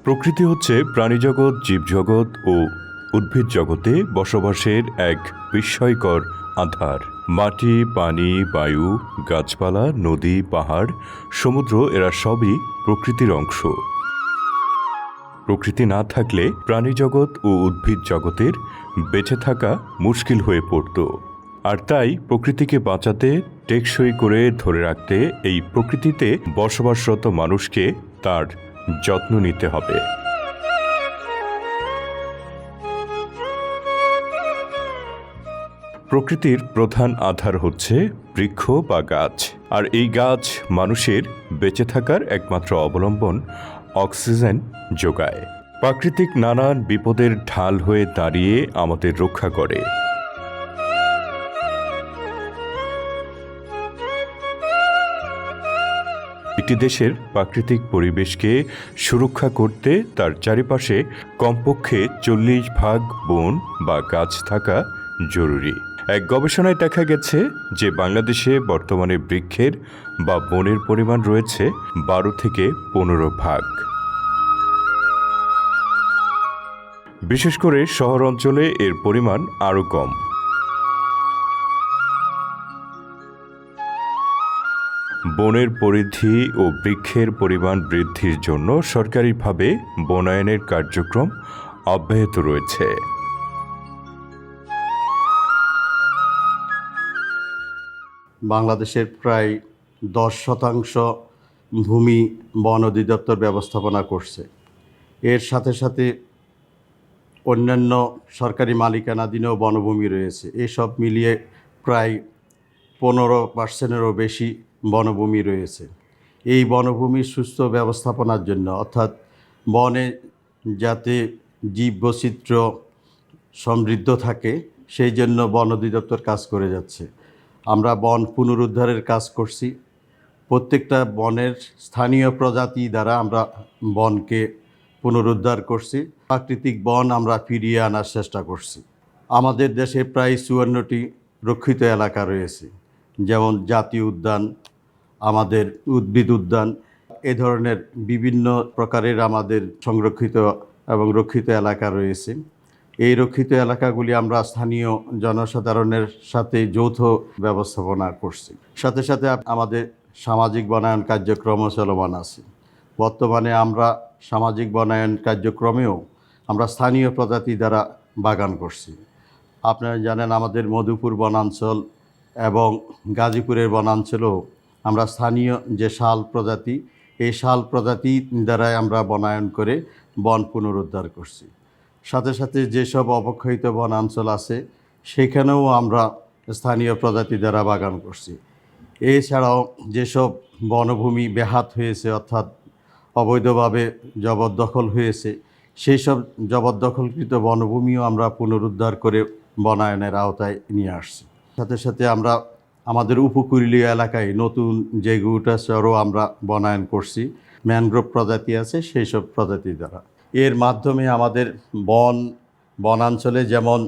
প্রকৃতি হচ্ছে প্রাণীজগৎ, জীবজগৎ ও উদ্ভিদ জগতে বসবাসের এক বিস্ময়কর আধার। মাটি, পানি, বায়ু, গাছপালা, নদী, পাহাড়, সমুদ্র এরা সবই প্রকৃতির অংশ। প্রকৃতি না থাকলে প্রাণীজগৎ ও উদ্ভিদ জগতের বেঁচে থাকা মুশকিল হয়ে পড়ত। আর তাই প্রকৃতিকে বাঁচাতে, টেকসই করে ধরে রাখতে এই প্রকৃতিতে বসবাসরত মানুষকে তার যত্ন নিতে হবে। প্রকৃতির প্রধান আধার হচ্ছে বৃক্ষ বা গাছ। আর এই গাছ মানুষের বেঁচে থাকার একমাত্র অবলম্বন, অক্সিজেন যোগায়। প্রাকৃতিক নানান বিপদের ঢাল হয়ে দাঁড়িয়ে আমাদের রক্ষা করে। একটি দেশের প্রাকৃতিক পরিবেশকে সুরক্ষা করতে তার চারিপাশে কমপক্ষে 40% বন বা গাছ থাকা জরুরি। এক গবেষণায় দেখা গেছে যে বাংলাদেশে বর্তমানে বৃক্ষের বা বনের পরিমাণ রয়েছে 12 থেকে 15%। বিশেষ করে শহর অঞ্চলে এর পরিমাণ আরও কম। বনের পরিধি ও বৃক্ষের পরিমাণ বৃদ্ধির জন্য সরকারিভাবে বনায়নের কার্যক্রম অব্যাহত রয়েছে। বাংলাদেশের প্রায় 10% ভূমি বন অধিদপ্তর ব্যবস্থাপনা করছে। এর সাথে সাথে অন্যান্য সরকারি মালিকানাধীনও বনভূমি রয়েছে। এসব মিলিয়ে প্রায় 15%-এরও বেশি বনভূমি রয়েছে। এই বনভূমির সুস্থ ব্যবস্থাপনার জন্য, অর্থাৎ বনে যাতে জীববৈচিত্র্য সমৃদ্ধ থাকে, সেই জন্য বন অধিদপ্তর কাজ করে যাচ্ছে। আমরা বন পুনরুদ্ধারের কাজ করছি। প্রত্যেকটা বনের স্থানীয় প্রজাতি দ্বারা আমরা বনকে পুনরুদ্ধার করছি। প্রাকৃতিক বন আমরা ফিরিয়ে আনার চেষ্টা করছি। আমাদের দেশে প্রায় 54টি রক্ষিত এলাকা রয়েছে, যেমন জাতীয় উদ্যান, আমাদের উদ্ভিদ উদ্যান, এ ধরনের বিভিন্ন প্রকারের আমাদের সংরক্ষিত এবং রক্ষিত এলাকা রয়েছে। এই রক্ষিত এলাকাগুলি আমরা স্থানীয় জনসাধারণের সাথে যৌথ ব্যবস্থাপনা করছি। সাথে সাথে আমাদের সামাজিক বনায়ন কার্যক্রমও চলমান আছে। বর্তমানে আমরা সামাজিক বনায়ন কার্যক্রমেও আমরা স্থানীয় প্রজাতি দ্বারা বাগান করছি। আপনারা জানেন, আমাদের মধুপুর বনাঞ্চল এবং গাজীপুরের বনাঞ্চলেও আমরা স্থানীয় যে শাল প্রজাতি, এই শাল প্রজাতি দ্বারাই আমরা বনায়ন করে বন পুনরুদ্ধার করছি। সাথে সাথে যেসব অবক্ষয়িত বনাঞ্চল আছে, সেখানেও আমরা স্থানীয় প্রজাতি দ্বারা বাগান করছি। এছাড়াও যেসব বনভূমি বেহাত হয়েছে, অর্থাৎ অবৈধভাবে জবরদখল হয়েছে, সেই সব জবরদখলকৃত বনভূমিও আমরা পুনরুদ্ধার করে বনায়নের আওতায় নিয়ে আসছি। সাথে সাথে আমরা আমাদের উপকূলীয় এলাকায় নতুন যে গুটাচরও আমরা বনায়ন করছি। ম্যানগ্রোভ প্রজাতি আছে, সেই সব প্রজাতি দ্বারা। এর মাধ্যমে আমাদের বনাঞ্চলে যেমন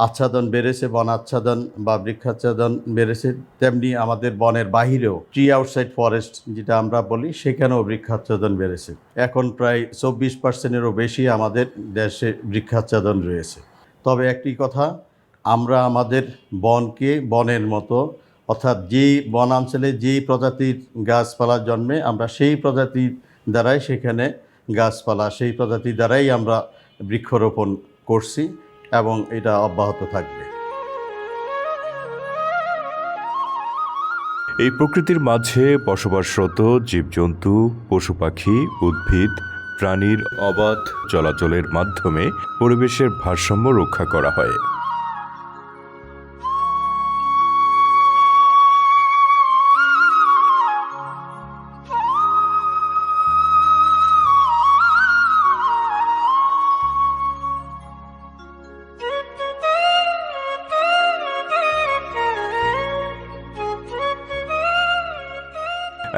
আচ্ছাদন বেড়েছে, বন আচ্ছাদন বা বৃক্ষাচ্ছাদন বেড়েছে, তেমনি আমাদের বনের বাহিরেও ট্রি আউটসাইড ফরেস্ট যেটা আমরা বলি, সেখানেও বৃক্ষাচ্ছাদন বেড়েছে। এখন প্রায় 24%-এরও বেশি আমাদের দেশে বৃক্ষাচ্ছাদন রয়েছে। তবে একটি কথা, আমরা আমাদের বনকে বনের মতো, অর্থাৎ যেই বনাঞ্চলে যেই প্রজাতির গাছপালা জন্মে, আমরা সেই প্রজাতির দ্বারাই সেখানে গাছপালা, সেই প্রজাতি দ্বারাই আমরা বৃক্ষরোপণ করছি এবং এটা অব্যাহত থাকবে। এই প্রকৃতির মাঝে বসবাসরত জীবজন্তু, পশু পাখি, উদ্ভিদ, প্রাণীর অবাধ চলাচলের মাধ্যমে পরিবেশের ভারসাম্য রক্ষা করা হয়।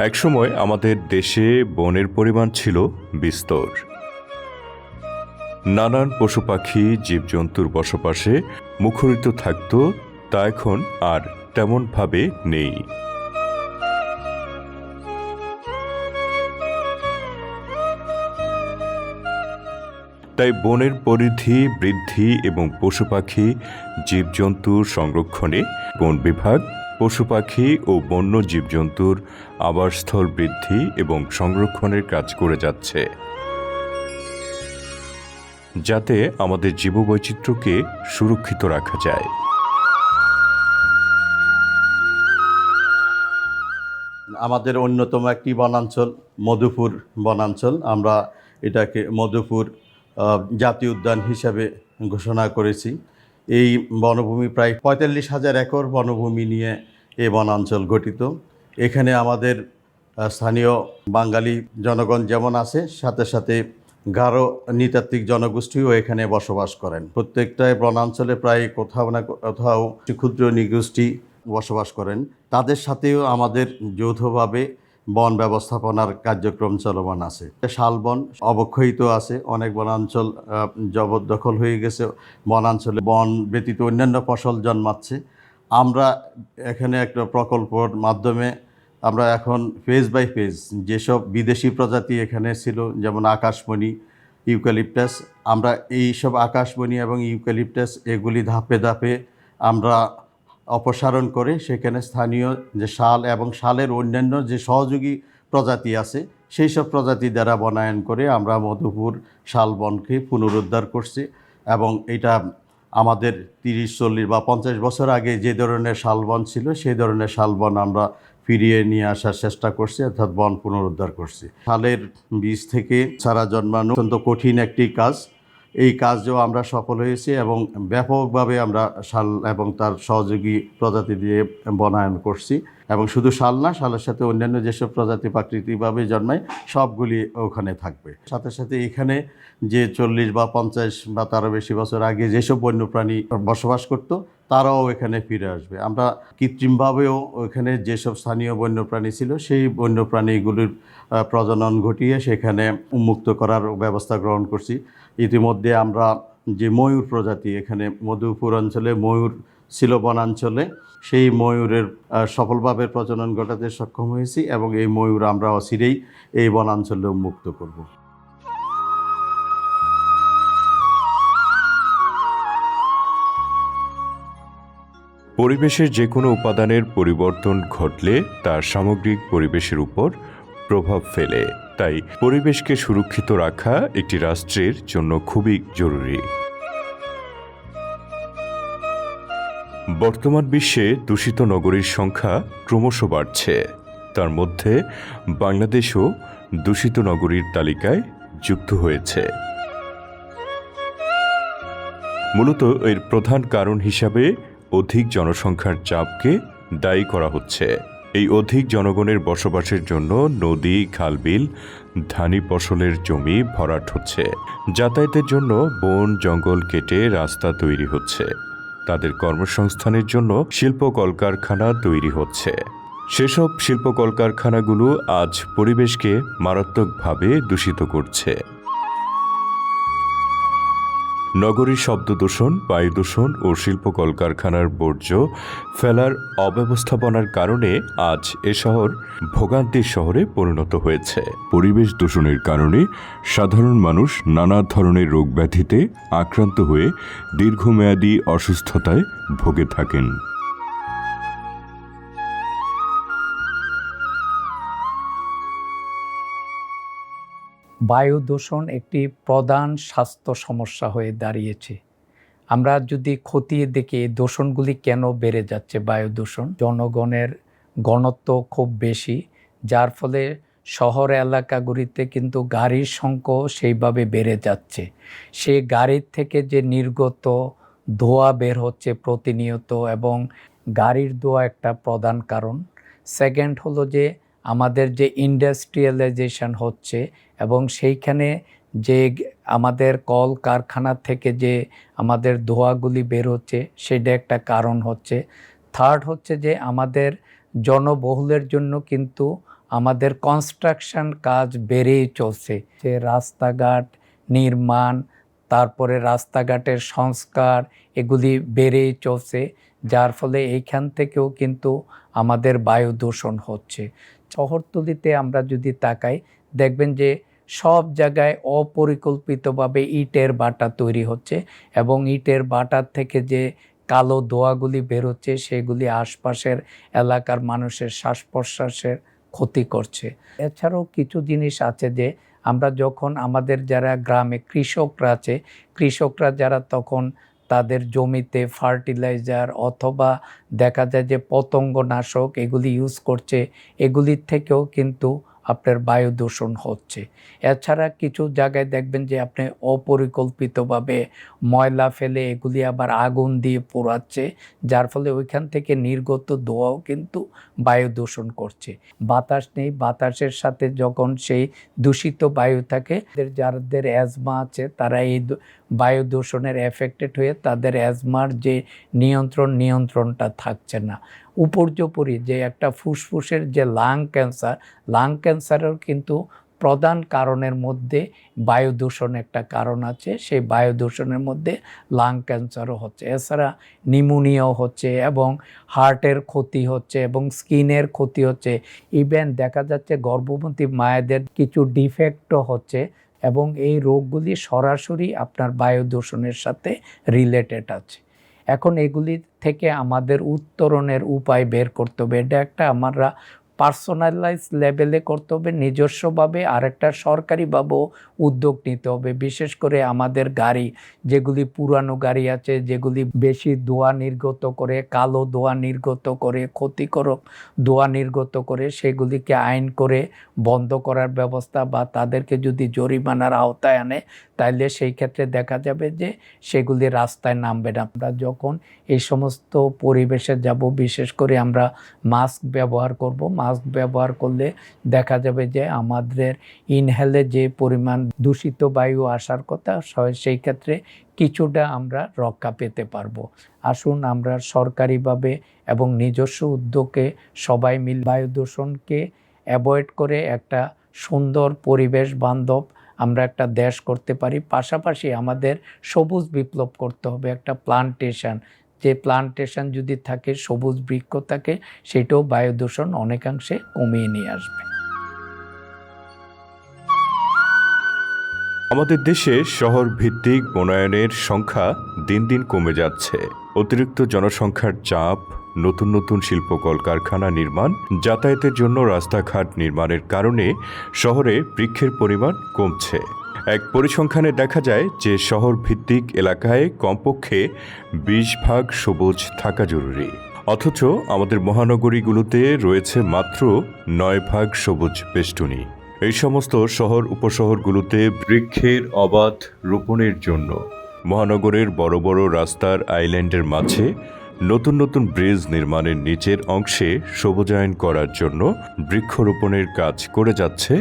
একসময় আমাদের দেশে বনের পরিমাণ ছিল বিস্তর। নানান পশু পাখি, জীবজন্তুর বসবাসে মুখরিত থাকত, তা এখন আর তেমনভাবে নেই। তাই বনের পরিধি বৃদ্ধি এবং পশু পাখি জীবজন্তুর সংরক্ষণে বন বিভাগ পশু পাখি ও বন্য জীবজন্তুর আবাসস্থল বৃদ্ধি এবং সংরক্ষণের কাজ করে যাচ্ছে, যাতে আমাদের জীববৈচিত্র্যকে সুরক্ষিত রাখা যায়। আমাদের অন্যতম একটি বনাঞ্চল মধুপুর বনাঞ্চল। আমরা এটাকে মধুপুর জাতীয় উদ্যান হিসাবে ঘোষণা করেছি। এই বনভূমি প্রায় ৪৫,০০০ একর বনভূমি নিয়ে এই বনাঞ্চল গঠিত। এখানে আমাদের স্থানীয় বাঙালি জনগণ যেমন আছে, সাথে সাথে গারো নৃতাত্ত্বিক জনগোষ্ঠীও এখানে বসবাস করেন। প্রত্যেকটা বনাঞ্চলে প্রায় কোথাও না কোথাও ক্ষুদ্র নৃগোষ্ঠী বসবাস করেন। তাদের সাথেও আমাদের যৌথভাবে বন ব্যবস্থাপনার কার্যক্রম চলমান আছে। শালবন অবক্ষয়িত আছে, অনেক বনাঞ্চল জবরদখল হয়ে গেছে, বনাঞ্চলে বন ব্যতীত অন্যান্য ফসল জন্মাচ্ছে। আমরা এখানে একটা প্রকল্পর মাধ্যমে আমরা এখন ফেজ বাই ফেজ যেসব বিদেশি প্রজাতি এখানে ছিল, যেমন আকাশমণি, ইউক্যালিপটাস, আমরা এই সব আকাশমণি এবং ইউক্যালিপটাস এগুলি ধাপে ধাপে আমরা অপসারণ করে সেখানে স্থানীয় যে শাল এবং শালের অন্যান্য যে সহযোগী প্রজাতি আছে সেই সব প্রজাতি দ্বারা বনায়ন করে আমরা মধুপুর শালবনকে পুনরুদ্ধার করছি। এবং এটা আমাদের ৩০, ৪০ বা ৫০ বছর আগে যে ধরনের শালবন ছিল সেই ধরনের শালবন আমরা ফিরিয়ে নিয়ে আসার চেষ্টা করছি, অর্থাৎ বন পুনরুদ্ধার করছি। শালের বীজ থেকে চারা জন্মানো অত্যন্ত কঠিন একটি কাজ। এই কাজেও আমরা সফল হয়েছি এবং ব্যাপকভাবে আমরা শাল এবং তার সহযোগী প্রজাতি দিয়ে বনায়ন করছি। এবং শুধু শাল না, শালের সাথে অন্যান্য যেসব প্রজাতি প্রাকৃতিকভাবে জন্মায় সবগুলি ওখানে থাকবে। সাথে সাথে এখানে যে ৪০ বা ৫০ বা তারও বেশি বছর আগে যেসব বন্যপ্রাণী বসবাস করত তারাও এখানে ফিরে আসবে। আমরা কৃত্রিমভাবেও ওখানে যেসব স্থানীয় বন্যপ্রাণী ছিল সেই বন্যপ্রাণীগুলির প্রজনন ঘটিয়ে সেখানে উন্মুক্ত করার ব্যবস্থা গ্রহণ করছি। ইতিমধ্যে আমরা যে ময়ূর প্রজাতি, এখানে মধুপুর অঞ্চলে ময়ূর ছিল বনাঞ্চলে, সেই ময়ূরের সফলভাবে প্রজনন ঘটাতে সক্ষম হয়েছি এবং এই ময়ূর আমরা অচিরেই এই বনাঞ্চলে উন্মুক্ত করব। পরিবেশের যে কোনো উপাদানের পরিবর্তন ঘটলে তার সামগ্রিক পরিবেশের উপর প্রভাব ফেলে। তাই পরিবেশকে সুরক্ষিত রাখা একটি রাষ্ট্রের জন্য খুবই জরুরি। বর্তমান বিশ্বে দূষিত নগরীর সংখ্যা ক্রমশ বাড়ছে। তার মধ্যে বাংলাদেশও দূষিত নগরীর তালিকায় যুক্ত হয়েছে। মূলত এর প্রধান কারণ হিসাবে অধিক জনসংখ্যার চাপকে দায়ী করা হচ্ছে। এই অধিক জনগণের বসবাসের জন্য নদী, খালবিল, ধানি ফসলের জমি ভরাট হচ্ছে। যাতায়াতের জন্য বন জঙ্গল কেটে রাস্তা তৈরি হচ্ছে। তাদের কর্মসংস্থানের জন্য শিল্প কলকারখানা তৈরি হচ্ছে। সেসব শিল্প কলকারখানাগুলো আজ পরিবেশকে মারাত্মকভাবে দূষিত করছে। নগরীর শব্দ দূষণ, বায়ু দূষণ ও শিল্প কলকারখানার বর্জ্য ফেলার অব্যবস্থাপনার কারণে আজ এ শহর ভোগান্তির শহরে পরিণত হয়েছে। পরিবেশ দূষণের কারণে সাধারণ মানুষ নানা ধরনের রোগ ব্যাধিতে আক্রান্ত হয়ে দীর্ঘমেয়াদী অসুস্থতায় ভুগে থাকেন। বায়ু দূষণ একটি প্রধান স্বাস্থ্য সমস্যা হয়ে দাঁড়িয়েছে। আমরা যদি খতিয়ে দেখি এই দূষণগুলি কেন বেড়ে যাচ্ছে, বায়ু দূষণ, জনগণের ঘনত্ব খুব বেশি, যার ফলে শহর এলাকাগুলিতে কিন্তু গাড়ির সংখ্যাও সেইভাবে বেড়ে যাচ্ছে। সেই গাড়ির থেকে যে নির্গত ধোঁয়া বের হচ্ছে প্রতিনিয়ত, এবং গাড়ির ধোঁয়া একটা প্রধান কারণ। সেকেন্ড হলো যে আমাদের যে ইন্ডাস্ট্রিয়ালাইজেশন হচ্ছে এবং সেইখানে যে আমাদের কল কারখানা থেকে যে আমাদের ধোঁয়াগুলি বের হচ্ছে সেটা একটা কারণ হচ্ছে। থার্ড হচ্ছে যে আমাদের জনবহুলের জন্য কিন্তু আমাদের কনস্ট্রাকশন কাজ বেড়েই চলছে, যে রাস্তাঘাট নির্মাণ, তারপরে রাস্তাঘাটের সংস্কার, এগুলি বেড়েই চলছে, যার ফলে এইখান থেকেও কিন্তু আমাদের বায়ু দূষণ হচ্ছে। শহরতলিতে আমরা যদি তাকাই দেখবেন যে সব জায়গায় অপরিকল্পিতভাবে ইটের ভাটা তৈরি হচ্ছে এবং ইটের ভাটার থেকে যে কালো ধোঁয়াগুলি বেরোচ্ছে সেগুলি আশপাশের এলাকার মানুষের শ্বাস প্রশ্বাসের ক্ষতি করছে। এছাড়াও কিছু জিনিস আছে যে আমরা যখন আমাদের যারা গ্রামে কৃষকরা আছে, কৃষকরা যারা তখন তাদের জমিতে ফার্টিলাইজার অথবা দেখা যায় যে পতঙ্গনাশক এগুলি ইউজ করছে, এগুলির থেকেও কিন্তু আপনার বায়ু দূষণ হচ্ছে। এছাড়া কিছু জায়গায় দেখবেন যে আপনি অপরিকল্পিতভাবে ময়লা ফেলে এগুলি আবার আগুন দিয়ে পোড়াচ্ছে, যার ফলে ওইখান থেকে নির্গত ধোঁয়াও কিন্তু বায়ু দূষণ করছে। বাতাস নেই, বাতাসের সাথে যখন সেই দূষিত বায়ু থাকে, যাদের অ্যাজমা আছে তারা এই বায়ু দূষণের এফেক্টেড হয়ে তাদের অ্যাজমার যে নিয়ন্ত্রণটা থাকছে না। উপর্যুপরি যে একটা ফুসফুসের যে লাং ক্যান্সারের কিন্তু প্রধান কারণের মধ্যে বায়ু দূষণ একটা কারণ আছে, সেই বায়ু দূষণের মধ্যে লাং ক্যান্সারও হচ্ছে। এছাড়া নিউমোনিয়াও হচ্ছে এবং হার্টের ক্ষতি হচ্ছে এবং স্কিনের ক্ষতি হচ্ছে। ইভেন দেখা যাচ্ছে গর্ভবতী মায়েদের কিছু ডিফেক্টও হচ্ছে এবং এই রোগগুলি সরাসরি আপনার বায়ু দূষণের সাথে রিলেটেড আছে। এখন এগুলি থেকে আমাদের উত্তরণের উপায় বের করতে হবে। এটা একটা আমরা পার্সোনালাইজ লেভেলে করতে হবে নিজস্বভাবে, আরেকটা সরকারিভাবেও উদ্যোগ নিতে হবে। বিশেষ করে আমাদের গাড়ি যেগুলি পুরানো গাড়ি আছে, যেগুলি বেশি ধোঁয়া নির্গত করে, কালো ধোঁয়া নির্গত করে, ক্ষতিকারক ধোঁয়া নির্গত করে, সেগুলিকে আইন করে বন্ধ করার ব্যবস্থা বা তাদেরকে যদি জরিমানার আওতায় আনে তাইলে সেই ক্ষেত্রে দেখা যাবে যে সেগুলি রাস্তায় নামবে না। আমরা যখন এই সমস্ত পরিবেশে যাব, বিশেষ করে আমরা মাস্ক ব্যবহার করব। মাস্ক ব্যবহার করলে দেখা যাবে যে আমাদের ইনহেলে যে পরিমাণ দূষিত বায়ু আসার কথা সেই ক্ষেত্রে কিছুটা আমরা রক্ষা পেতে পারবো। আসুন আমরা সরকারিভাবে এবং নিজস্ব উদ্যোগে সবাই মিলে বায়ু দূষণকে অ্যাভয়েড করে একটা সুন্দর পরিবেশ বান্ধব আমরা একটা দেশ করতে পারি। পাশাপাশি আমাদের সবুজ বিপ্লব করতে হবে, একটা প্লান্টেশন, যে প্লান্টেশন যদি থাকে, সবুজ বৃক্ষ থাকে, সেটাও বায়ু দূষণ অনেকাংশে কমিয়ে নিয়ে আসবে। আমাদের দেশে শহর ভিত্তিক বনায়নের সংখ্যা দিন দিন কমে যাচ্ছে। অতিরিক্ত জনসংখ্যার চাপ, নতুন নতুন শিল্প কলকারখানা নির্মাণ, যাতায়াতের জন্য রাস্তাঘাট নির্মাণের কারণে শহরে বৃক্ষের পরিমাণ কমছে। এক পরিসংখ্যানে দেখা যায় যে শহর ভিত্তিক এলাকায় কমপক্ষে 20% সবুজ থাকা জরুরি, অথচ আমাদের মহানগরীগুলোতে রয়েছে মাত্র 9% সবুজ বেষ্টনী। এই সমস্ত শহর উপশহরগুলোতে বৃক্ষের অবাধ রোপণের জন্য মহানগরের বড় বড় রাস্তার আইল্যান্ডের মাঝে নতুন নতুন ব্রিজ নির্মাণের নিচের অংশে সবুজায়ন করার জন্য বৃক্ষরোপণের কাজ করে যাচ্ছে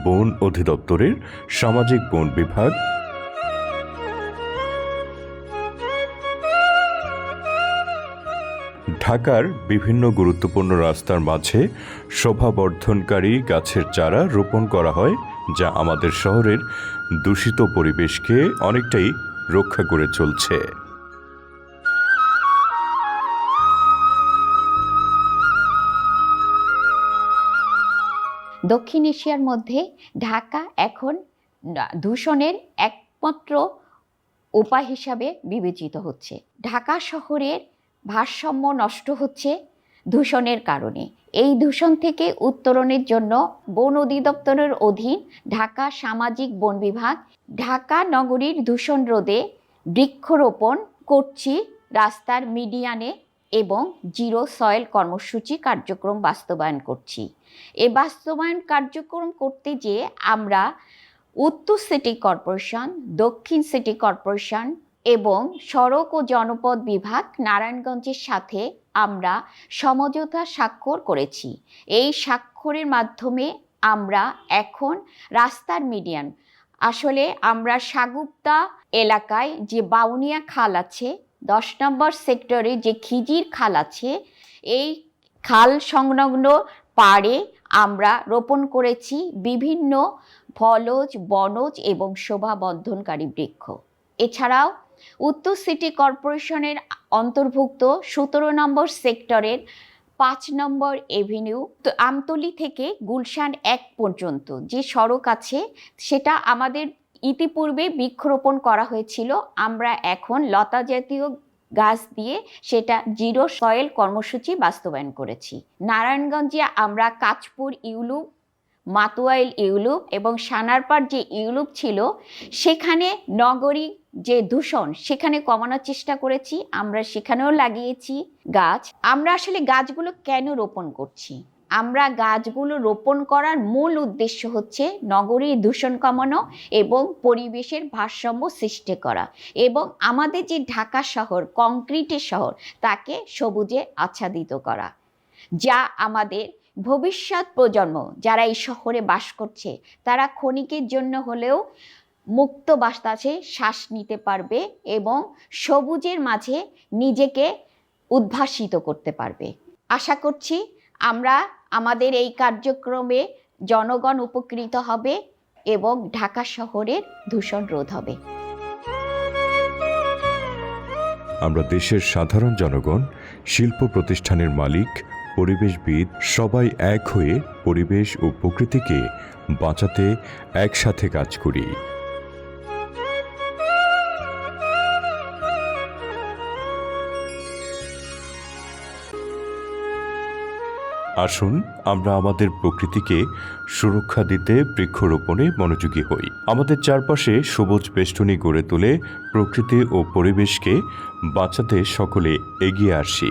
বন অধিদপ্তরের সামাজিক বন বিভাগ। ঢাকার বিভিন্ন গুরুত্বপূর্ণ রাস্তার মাঝে শোভাবর্ধনকারী গাছের চারা রোপণ করা হয়, যা আমাদের শহরের দূষিত পরিবেশকে অনেকটাই রক্ষা করে চলছে। দক্ষিণ এশিয়ার মধ্যে ঢাকা এখন দূষণের একমাত্র উপায় হিসাবে বিবেচিত হচ্ছে। ঢাকা শহরের ভারসাম্য নষ্ট হচ্ছে দূষণের কারণে। এই দূষণ থেকে উত্তরণের জন্য বন অধিদপ্তরের অধীন ঢাকা সামাজিক বন বিভাগ ঢাকা নগরীর দূষণ রোধে বৃক্ষরোপণ করছি রাস্তার মিডিয়ানে এবং জিরো সয়েল কর্মসূচি কার্যক্রম বাস্তবায়ন করছি। এই বাস্তবায়ন কার্যক্রম করতে যেয়ে আমরা উত্তর সিটি কর্পোরেশন, দক্ষিণ সিটি কর্পোরেশন এবং সড়ক ও জনপদ বিভাগ নারায়ণগঞ্জের সাথে আমরা সমঝোতা স্বাক্ষর করেছি। এই স্বাক্ষরের মাধ্যমে আমরা এখন রাস্তার মিডিয়ান, আসলে আমরা সাগুপ্তা এলাকায় যে বাউনিয়া খাল আছে, 10 নম্বর সেক্টরে যে খিজির খাল আছে, এই খাল সংলগ্ন পাড়ে আমরা রোপণ করেছি বিভিন্ন ফলজ, বনজ এবং শোভাবর্ধনকারী বৃক্ষ। এছাড়াও উত্তর সিটি কর্পোরেশনের অন্তর্ভুক্ত 17 নম্বর সেক্টরের 5 নম্বর এভিনিউ তো আমতলী থেকে গুলশান 1 পর্যন্ত যে সড়ক আছে সেটা আমাদের ইতিপূর্বে বৃক্ষরোপণ করা হয়েছিল। আমরা এখন লতা জাতীয় গাছ দিয়ে সেটা জিরো সয়েল কর্মসূচি বাস্তবায়ন করেছি। নারায়ণগঞ্জে আমরা কাঁচপুর ইউলুপ, মাতুয়াইল ইউলুপ এবং সানারপাড় যে ইউলুপ ছিল সেখানে নগরী যে দূষণ সেখানে কমানোর চেষ্টা করেছি। আমরা সেখানেও লাগিয়েছি গাছ। আমরা আসলে গাছগুলো কেন রোপণ করছি? আমরা গাছগুলো রোপণ করার মূল উদ্দেশ্য হচ্ছে নগরীর দূষণ কমানো এবং পরিবেশের ভারসাম্য সৃষ্টি করা এবং আমাদের যে ঢাকা শহর কংক্রিটের শহর তাকে সবুজে আচ্ছাদিত করা, যা আমাদের ভবিষ্যৎ প্রজন্ম যারা এই শহরে বাস করছে তারা ক্ষণিকের জন্য হলেও মুক্ত বাতাসে শ্বাস নিতে পারবে এবং সবুজের মাঝে নিজেকে উদ্ভাসিত করতে পারবে। আশা করছি আমরা আমাদের এই কার্যক্রমে জনগণ উপকৃত হবে এবং ঢাকা শহরের দূষণ রোধ হবে। আমরা দেশের সাধারণ জনগণ, শিল্প প্রতিষ্ঠানের মালিক, পরিবেশবিদ সবাই এক হয়ে পরিবেশ ও প্রকৃতিকে বাঁচাতে একসাথে কাজ করি। আসুন আমরা আমাদের প্রকৃতিকে সুরক্ষা দিতে বৃক্ষরোপণে মনোযোগী হই। আমাদের চারপাশে সবুজ বেষ্টনী গড়ে তুলে প্রকৃতি ও পরিবেশকে বাঁচাতে সকলে এগিয়ে আসি।